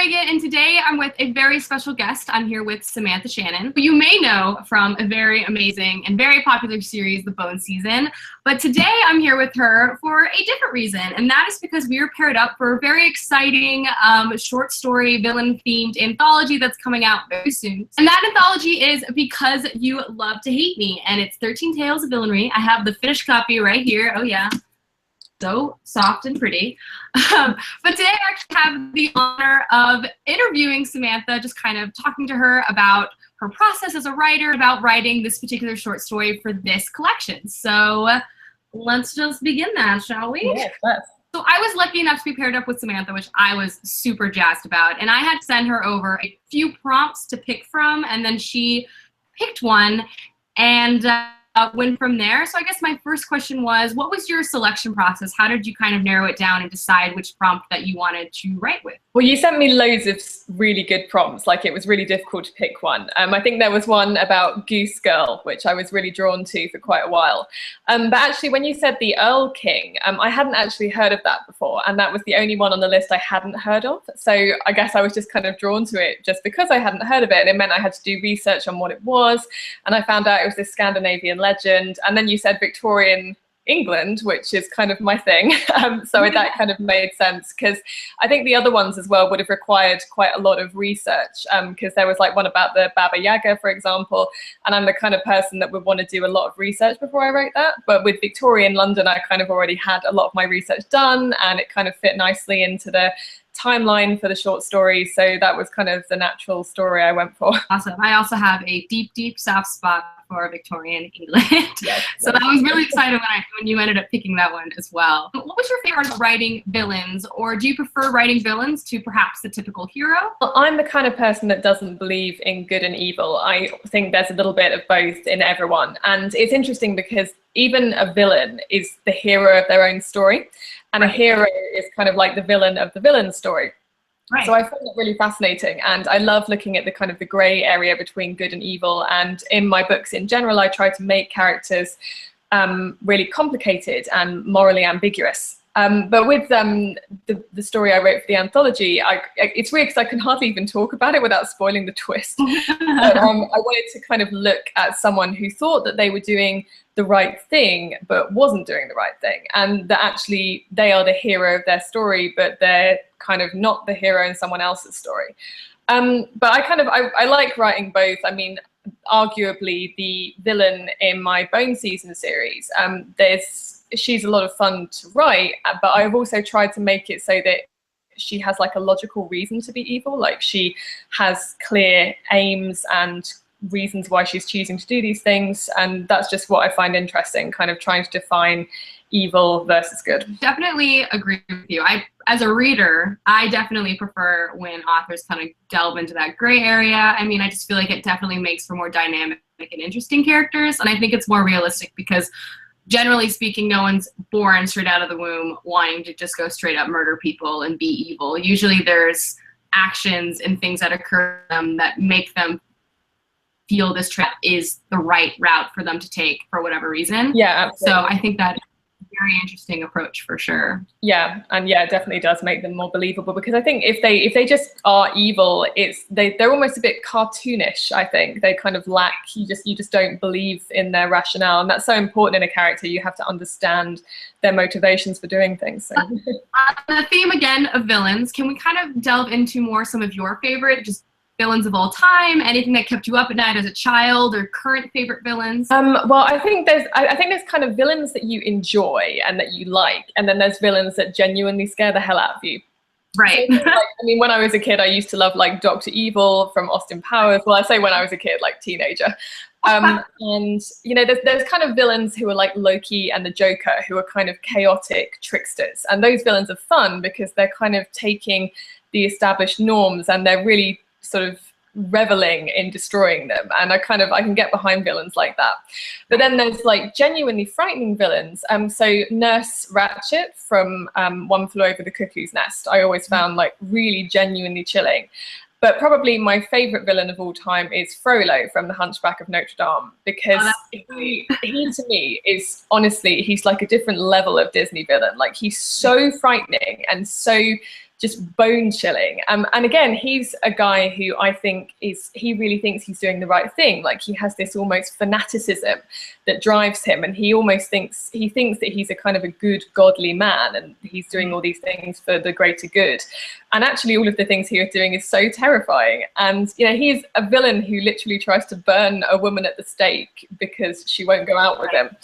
Reagan, and today I'm with a very special guest. I'm here with Samantha Shannon, who you may know from a very amazing and very popular series, The Bone Season. But today I'm here with her for a different reason, and that is because we are paired up for a very exciting short story villain-themed anthology that's coming out very soon. And that anthology is Because You Love to Hate Me, and it's 13 Tales of Villainy. I have the finished copy right here. Oh yeah. So soft and pretty. But today I actually have the honor of interviewing Samantha, just kind of talking to her about her process as a writer, about writing this particular short story for this collection. So let's just begin that, shall we? Yes, let's. So I was lucky enough to be paired up with Samantha, which I was super jazzed about. And I had to send her over a few prompts to pick from, and then she picked one and went from there. So I guess my first question was, what was your selection process? How did you kind of narrow it down and decide which prompt that you wanted to write with? Well, you sent me loads of really good prompts. Like, it was really difficult to pick one. I think there was one about Goose Girl, which I was really drawn to for quite a while. But actually, when you said the Earl King, I hadn't actually heard of that before. And that was the only one on the list I hadn't heard of. So I guess I was just kind of drawn to it just because I hadn't heard of it. And it meant I had to do research on what it was. And I found out it was this Scandinavian legend. And then you said Victorian England, which is kind of my thing. So that kind of made sense, because I think the other ones as well would have required quite a lot of research, because there was like one about the Baba Yaga, for example, and I'm the kind of person that would want to do a lot of research before I wrote that. But with Victorian London, I kind of already had a lot of my research done, and it kind of fit nicely into the timeline for the short story. So that was kind of the natural story I went for. Awesome. I also have a deep, deep soft spot for Victorian England. Yes, so that was really excited when you ended up picking that one as well. What was your favorite of writing villains, or do you prefer writing villains to perhaps the typical hero? Well, I'm the kind of person that doesn't believe in good and evil. I think there's a little bit of both in everyone. And it's interesting because even a villain is the hero of their own story. And a hero is kind of like the villain of the villain's story. Right. So I find it really fascinating, and I love looking at the kind of the grey area between good and evil. And in my books in general, I try to make characters really complicated and morally ambiguous. But with the story I wrote for the anthology, it's weird because I can hardly even talk about it without spoiling the twist. But, I wanted to kind of look at someone who thought that they were doing the right thing but wasn't doing the right thing, and that actually they are the hero of their story, but they're kind of not the hero in someone else's story. But I like writing both. I mean, arguably the villain in my Bone Season series, she's a lot of fun to write, but I've also tried to make it so that she has like a logical reason to be evil. Like, she has clear aims and reasons why she's choosing to do these things, and that's just what I find interesting, kind of trying to define evil versus good. Definitely agree with you. As a reader, I definitely prefer when authors kind of delve into that gray area. I mean, I just feel like it definitely makes for more dynamic and interesting characters, and I think it's more realistic because, generally speaking, no one's born straight out of the womb wanting to just go straight up murder people and be evil. Usually there's actions and things that occur to them that make them feel this trap is the right route for them to take for whatever reason. Yeah, absolutely. So I think that very interesting approach for sure. Yeah, and yeah, it definitely does make them more believable, because I think if they just are evil, they're almost a bit cartoonish. I think they kind of lack, you just don't believe in their rationale, and that's so important in a character. You have to understand their motivations for doing things. So. The theme again of villains, can we kind of delve into more some of your favorite just villains of all time? Anything that kept you up at night as a child, or current favorite villains? Well, I think there's kind of villains that you enjoy and that you like, and then there's villains that genuinely scare the hell out of you. Right. So, I mean, when I was a kid, I used to love like Dr. Evil from Austin Powers. Well, I say when I was a kid, like teenager. And you know, there's kind of villains who are like Loki and the Joker, who are kind of chaotic tricksters, and those villains are fun because they're kind of taking the established norms and they're really sort of reveling in destroying them, and I can get behind villains like that. But then there's like genuinely frightening villains. So Nurse Ratched from One Flew Over the Cuckoo's Nest, I always found like really genuinely chilling. But probably my favorite villain of all time is Frollo from The Hunchback of Notre Dame, because he to me is honestly, he's like a different level of Disney villain. Like, he's so frightening and so just bone chilling. And again, he's a guy who I think he really thinks he's doing the right thing. Like, he has this almost fanaticism that drives him, and he almost thinks that he's a kind of a good, godly man, and he's doing all these things for the greater good. And actually, all of the things he is doing is so terrifying. And, you know, he's a villain who literally tries to burn a woman at the stake because she won't go out with him.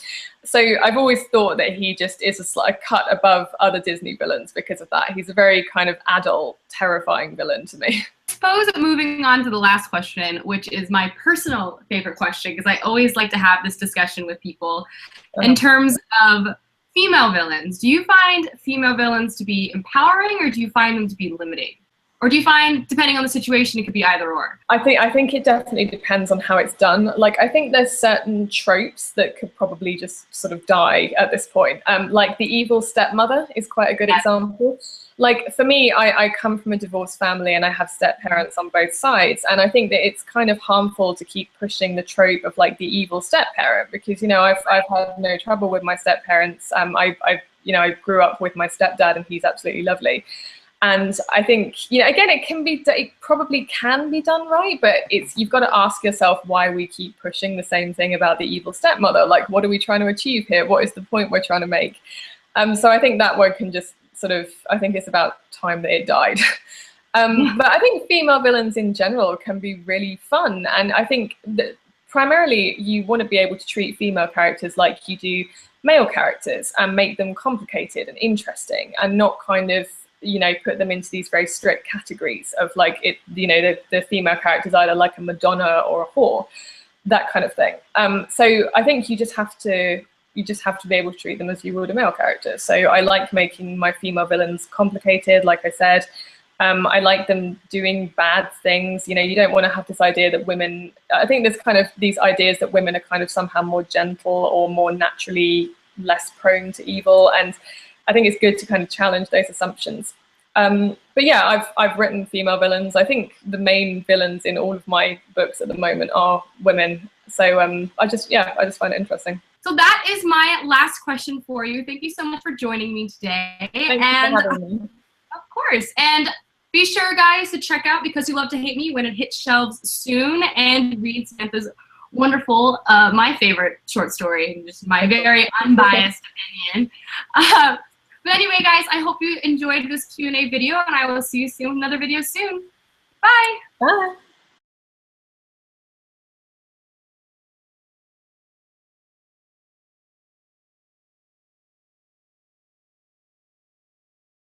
So I've always thought that he just is a cut above other Disney villains because of that. He's a very kind of adult, terrifying villain to me. I suppose moving on to the last question, which is my personal favorite question, because I always like to have this discussion with people in terms of female villains. Do you find female villains to be empowering, or do you find them to be limiting? Or do you find, depending on the situation, it could be either or? I think it definitely depends on how it's done. Like, I think there's certain tropes that could probably just sort of die at this point. Like the evil stepmother is quite a good example. Like, for me, I come from a divorced family and I have step-parents on both sides. And I think that it's kind of harmful to keep pushing the trope of like the evil step-parent, because, you know, I've had no trouble with my step-parents. I grew up with my stepdad and he's absolutely lovely. And I think, you know, again, it probably can be done right, but you've got to ask yourself why we keep pushing the same thing about the evil stepmother. Like, what are we trying to achieve here? What is the point we're trying to make? So I think that one can just sort of, I think it's about time that it died. But I think female villains in general can be really fun. And I think that primarily you want to be able to treat female characters like you do male characters and make them complicated and interesting, and not kind of, you know, put them into these very strict categories of like, the female character is either like a Madonna or a whore, that kind of thing. So I think you just have to be able to treat them as you would a male character. So I like making my female villains complicated, like I said. I like them doing bad things. You know, you don't want to have this idea that women, I think there's kind of these ideas that women are kind of somehow more gentle or more naturally less prone to evil. And I think it's good to kind of challenge those assumptions. But yeah, I've written female villains. I think the main villains in all of my books at the moment are women. So I just find it interesting. So that is my last question for you. Thank you so much for joining me today. Thank you for having me. Of course. And be sure, guys, to check out Because You Love to Hate Me when it hits shelves soon, and read Samantha's wonderful, my favorite short story, just my very unbiased opinion. But anyway, guys, I hope you enjoyed this Q&A video, and I will see you soon with another video soon. Bye. Bye.